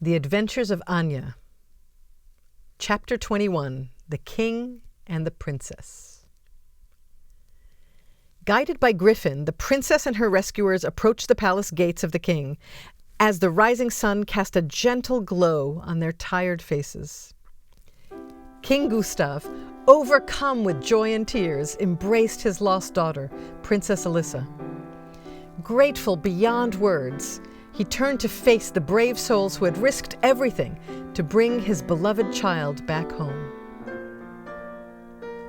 The Adventures of Anya. Chapter 21, The King and the Princess. Guided by Griffin, the princess and her rescuers approached the palace gates of the king as the rising sun cast a gentle glow on their tired faces. King Gustav, overcome with joy and tears, embraced his lost daughter, Princess Alyssa. Grateful beyond words, he turned to face the brave souls who had risked everything to bring his beloved child back home.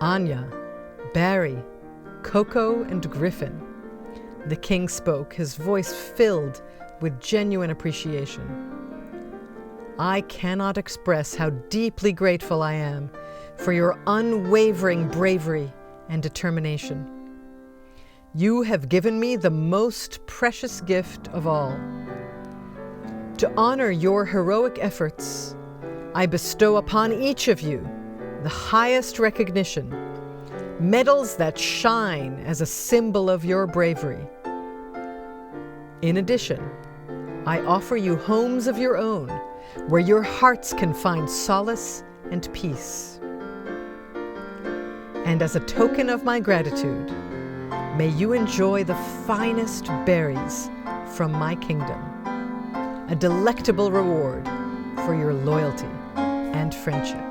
Anya, Barry, Coco, and Griffin. The king spoke, his voice filled with genuine appreciation. I cannot express how deeply grateful I am for your unwavering bravery and determination. You have given me the most precious gift of all. To honor your heroic efforts, I bestow upon each of you the highest recognition, medals that shine as a symbol of your bravery. In addition, I offer you homes of your own where your hearts can find solace and peace. And as a token of my gratitude, may you enjoy the finest berries from my kingdom, a delectable reward for your loyalty and friendship.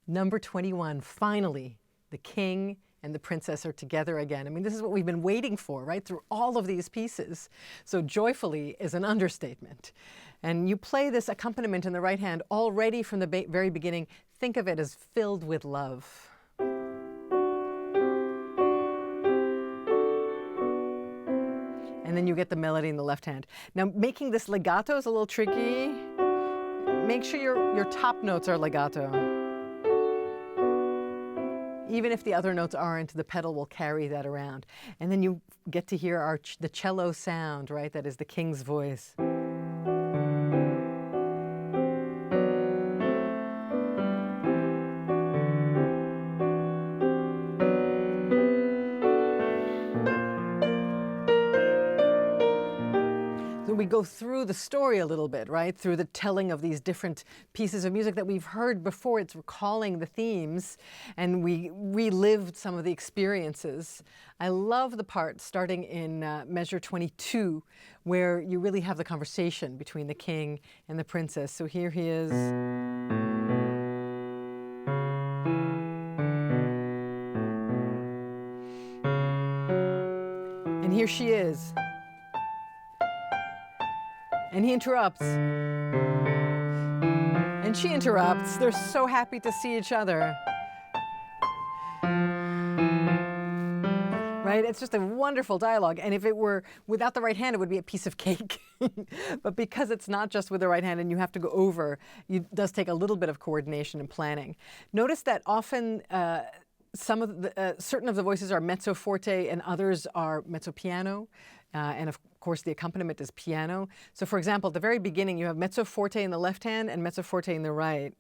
Number 21, finally, the king and the princess are together again. I mean, this is what we've been waiting for, right, through all of these pieces. So joyfully is an understatement. And you play this accompaniment in the right hand already from the very beginning. Think of it as filled with love. And then you get the melody in the left hand. Now, making this legato is a little tricky. Make sure your top notes are legato. Even if the other notes aren't, the pedal will carry that around. And then you get to hear the cello sound, right? That is the king's voice. We go through the story a little bit, right? Through the telling of these different pieces of music that we've heard before. It's recalling the themes, and we relived some of the experiences. I love the part starting in measure 22, where you really have the conversation between the king and the princess. So here he is. And here she is. And he interrupts. And she interrupts. They're so happy to see each other. Right? right? It's just a wonderful dialogue. And if it were without the right hand, it would be a piece of cake. But because it's not just with the right hand and you have to go over, it does take a little bit of coordination and planning. Notice that often some of the, certain of the voices are mezzo forte and others are mezzo piano. And of course, the accompaniment is piano. So for example, at the very beginning, you have mezzo forte in the left hand and mezzo forte in the right.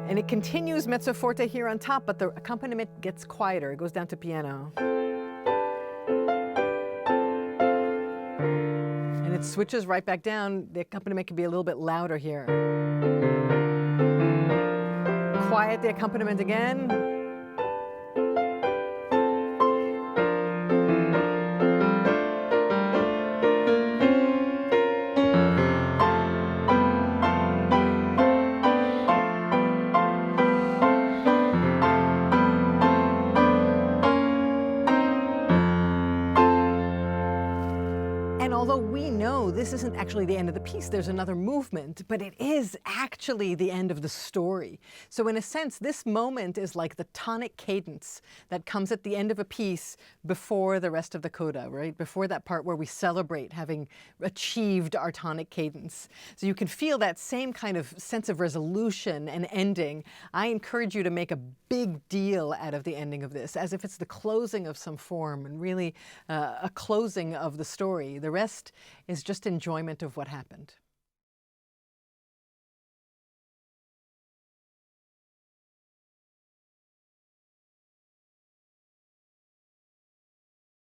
And it continues mezzo forte here on top, but the accompaniment gets quieter. It goes down to piano. And it switches right back down. The accompaniment can be a little bit louder here. Quiet the accompaniment again. This isn't actually the end of the piece, there's another movement, but it is actually the end of the story. So in a sense, this moment is like the tonic cadence that comes at the end of a piece before the rest of the coda, right? Before that part where we celebrate having achieved our tonic cadence. So you can feel that same kind of sense of resolution and ending. I encourage you to make a big deal out of the ending of this, as if it's the closing of some form and really a closing of the story. The rest is just enjoyment of what happened.